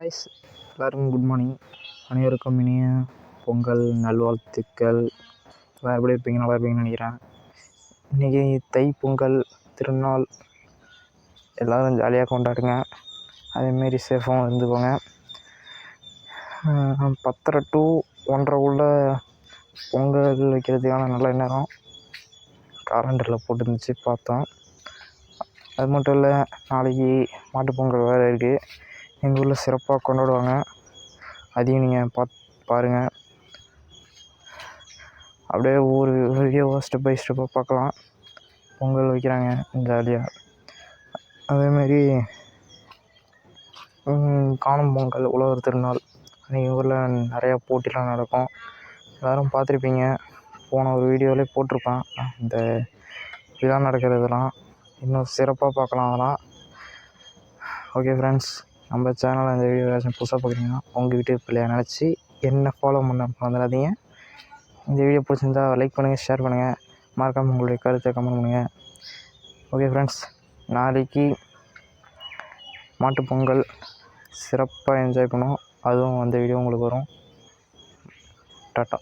Guys, எல்லாருக்கும் good morning. அனைவருக்கும் இனிய பொங்கல் நல்வாழ்த்துக்கள். எல்லாம் எப்படி இருப்பீங்க? நல்லா இருப்பீங்கன்னு நினைக்கிறேன். இன்றைக்கி தை பொங்கல் திருநாள், எல்லோரும் ஜாலியாக கொண்டாடுங்க. அதேமாரி சேஃபாகவும் இருந்துக்கோங்க. 10:30 to 1:30 பொங்கல் வைக்கிறதுக்கான நல்ல நேரம் காலண்டரில் போட்டுருந்துச்சு, பார்த்தோம். அது மட்டும் இல்லை, நாளைக்கு மாட்டுப்பொங்கல் வேறு இருக்குது. எங்கள் ஊரில் சிறப்பாக கொண்டாடுவாங்க. அதையும் நீங்கள் பாருங்கள். அப்படியே ஒவ்வொரு வீடியோவாக ஸ்டெப் பை ஸ்டெப்பாக பார்க்கலாம். பொங்கல் வைக்கிறாங்க ஜாலியாக. அதேமாரி காணும் பொங்கல், உழவர் திருநாள், எங்கள் ஊரில் நிறையா போட்டிலாம் நடக்கும். எல்லோரும் பார்த்துருப்பீங்க. போன ஒரு வீடியோவிலே போட்டிருப்பேன். இந்த விழா நடக்கிறதுலாம் இன்னும் சிறப்பாக பார்க்கலாம் அதெல்லாம். ஓகே ஃப்ரெண்ட்ஸ், நம்ம சேனலில் இந்த வீடியோ ஏதாச்சும் புதுசாக பார்க்குறீங்கன்னா உங்கள் வீட்டு பிள்ளையா நினச்சி என்ன ஃபாலோ பண்ண வந்துடாதீங்க. இந்த வீடியோ பிடிச்சிருந்தா லைக் பண்ணுங்கள், ஷேர் பண்ணுங்கள், மறக்காமல் உங்களுடைய கருத்தை கமெண்ட் பண்ணுங்கள். ஓகே ஃப்ரெண்ட்ஸ், நாளைக்கு மாட்டுப்பொங்கல் சிறப்பாக என்ஜாய் பண்ணுவோம். அதுவும் அந்த வீடியோ உங்களுக்கு வரும். டாட்டா.